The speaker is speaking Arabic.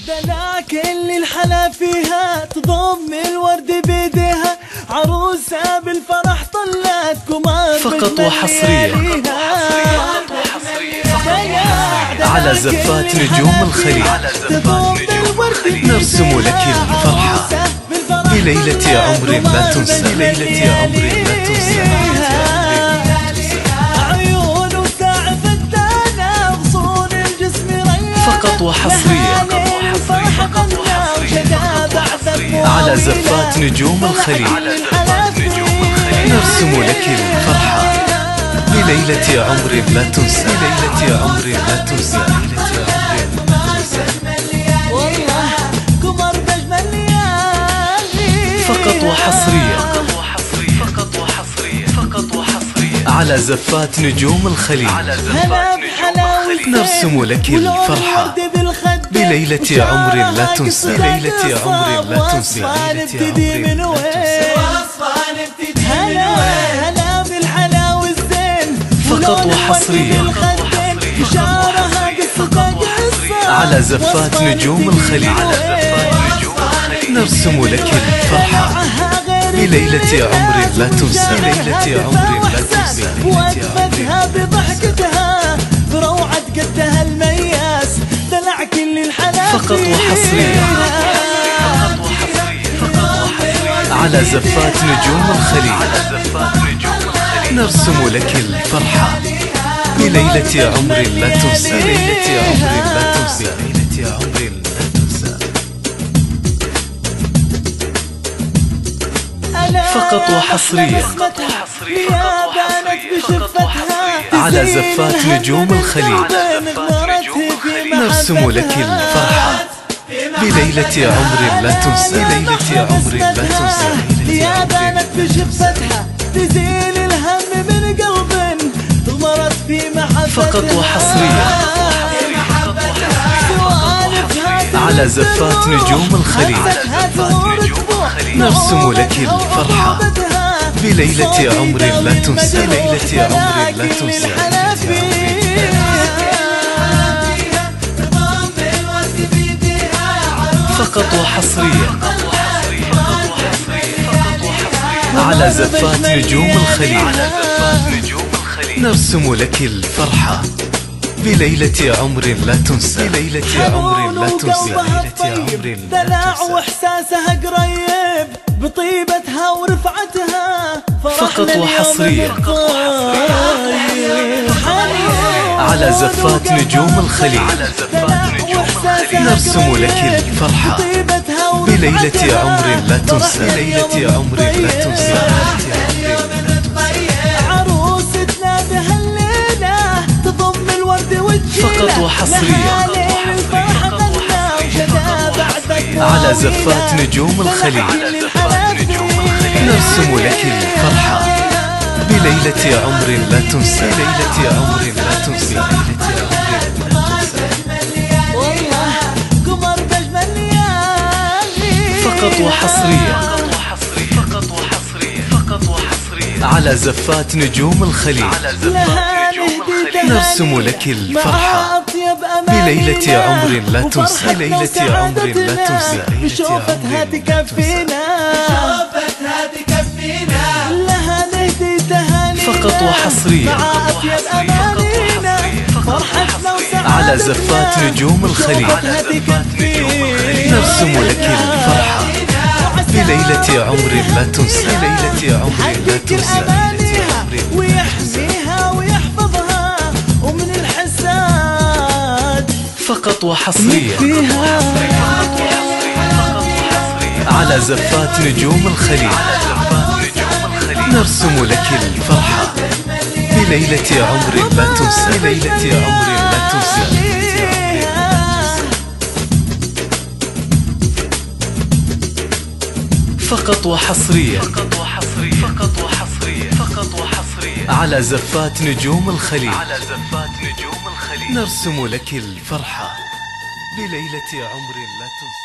ذاك اللي الحلا فيها تضم الورد بيديها، عروسة بالفرح طلت قمر فقط وحصريا على زفات نجوم الخليج. نرسم لك الفرحة بليلة عمر لا تنسى، بليلة عمر لا تنسى. عيون وساع فتانة غصون الجسم ريانة، فقط وحصريا على زفات نجوم الخليج. نرسم لك الفرحة بليلة عمر لا تنسى، بليلة عمر لا تنسى. فقط وحصريا على زفات نجوم الخليج. نرسم لك الفرحة بليلة عمر لا تنسى، بليلة عمر لا تنسى، بليلة عمر لا تنسى. فقط وحصريا على زفات نجوم الخليج. نرسم لك الفرحة بليلة عمر لا تنسى، بليلة عمر لا تنسى. وقفتها بضحكتها بروعة قدها المياس، دلع كل الحلا. فقط وحصريا على زفات نجوم الخليج. نرسم لك الفرحة بليلة عمر لا تنسى، بليلة عمر لا تنسى، بليلة عمر لا تنسى. فقط وحصريا على زفات نجوم الخليج. نرسم لك الفرحة بليلة عمر لا تنسى، بليلة عمر لا تنسى. يا بانت بشفتها تزيل الهم من قلب غمرت في محبتها. فقط وحصريا على زفات نجوم الخليج. نرسم لك الفرحة بليلة عمر لا تنسى، بليلة عمر لا تنسى. فقط وحصريا على زفات نجوم الخليج. نرسم لك الفرحة بليلة عمر لا تنسى، بليلة عمر لا تنسى، بليلة عمر لا تنسى. دلع واحساسها قريب بطيبتها ورفعتها. فقط وحصريا على زفات نجوم الخليج. نرسم لك الفرحة بليلة عمر لا تنسى، بليلة عمر لا تنسى. عروستنا بهالليلة تضم الورد والجيلة. فقط وحصريا على زفات نجوم الخليج. نرسم لك الفرحة بليلة عمر لا تنسى، بليلة عمر لا تنسى، بليلة عمر لا تنسى. فقط وحصريا على زفات نجوم الخليج. نرسم لك الفرحة بليلة عمر لا تنسى، بليلة عمر لا تنسى. شوفتها تكفينا، شوفتها تكفينا، لها نهدي تهانينا. فقط وحصريا على زفات نجوم الخليج. نرسم لك الفرحة بليلة عمر لا تنسى، بليلة عمر لا تنسى. ويحميها ويحفظها ومن الحساد. فقط وحصريا على زفات نجوم الخليج. نرسم لك الفرحة بليلة عمر لا تنسى، بليلة عمر لا تنسى. فقط وحصريا على زفات نجوم الخليج. نرسم لك الفرحة بليلة عمر لا تنسى.